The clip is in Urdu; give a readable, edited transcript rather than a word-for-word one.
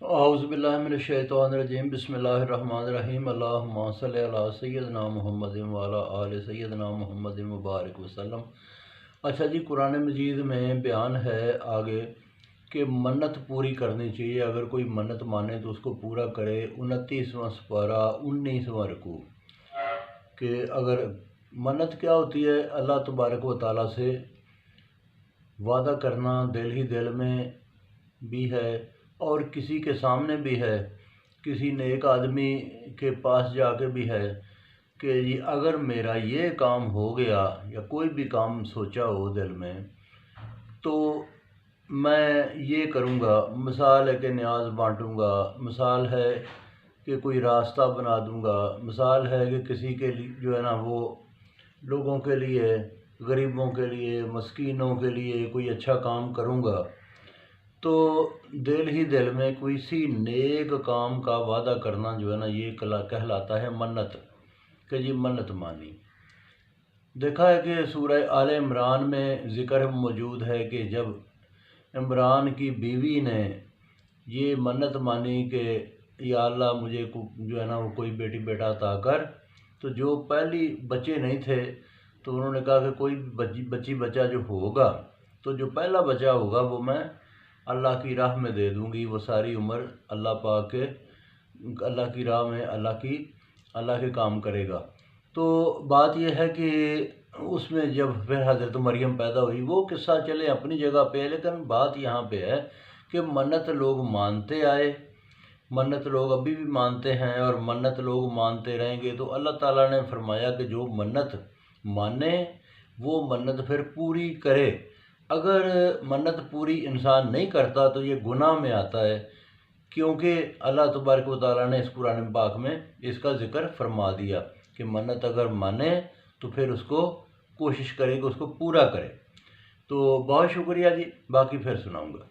اعوذ باللہ من الشیطان الرجیم بسم اللہ الرحمن الرحیم اللہم صلی علی سیدنا محمد وعلی آل سیدنا محمد مبارک وسلم۔ اچھا جی، قرآن مجید میں بیان ہے آگے کہ منت پوری کرنی چاہیے۔ اگر کوئی منت مانے تو اس کو پورا کرے۔ 29واں سپارہ 19واں رکوع کہ اگر منت کیا ہوتی ہے، اللہ تبارک و تعالیٰ سے وعدہ کرنا دل ہی دل میں بھی ہے اور کسی کے سامنے بھی ہے، کسی نیک آدمی کے پاس جا کے بھی ہے کہ جی اگر میرا یہ کام ہو گیا یا کوئی بھی کام سوچا ہو دل میں تو میں یہ کروں گا۔ مثال ہے کہ نیاز بانٹوں گا، مثال ہے کہ کوئی راستہ بنا دوں گا، مثال ہے کہ کسی کے لیے جو ہے نا وہ لوگوں کے لیے، غریبوں کے لیے، مسکینوں کے لیے کوئی اچھا کام کروں گا۔ تو دل ہی دل میں کوئی سی نیک کام کا وعدہ کرنا جو ہے نا یہ کہلاتا ہے منت، کہ جی منت مانی۔ دیکھا ہے کہ سورہ آل عمران میں ذکر موجود ہے کہ جب عمران کی بیوی نے یہ منت مانی کہ یا اللہ مجھے جو ہے نا وہ کوئی بیٹی بیٹا عطا کر، تو جو پہلی بچے نہیں تھے تو انہوں نے کہا کہ کوئی بچی بچہ جو ہوگا تو جو پہلا بچہ ہوگا وہ میں اللہ کی راہ میں دے دوں گی، وہ ساری عمر اللہ پاک کے اللہ کی راہ میں اللہ کے کام کرے گا۔ تو بات یہ ہے کہ اس میں جب پھر حضرت مریم پیدا ہوئی، وہ قصہ چلے اپنی جگہ پہ، لیکن بات یہاں پہ ہے کہ منت لوگ مانتے آئے، منت لوگ ابھی بھی مانتے ہیں اور منت لوگ مانتے رہیں گے۔ تو اللہ تعالیٰ نے فرمایا کہ جو منت مانے وہ منت پھر پوری کرے۔ اگر منت پوری انسان نہیں کرتا تو یہ گناہ میں آتا ہے، کیونکہ اللہ تبارک و تعالیٰ نے اس قرآن پاک میں اس کا ذکر فرما دیا کہ منت اگر مانے تو پھر اس کو کوشش کرے کہ اس کو پورا کرے۔ تو بہت شکریہ جی، باقی پھر سناؤں گا۔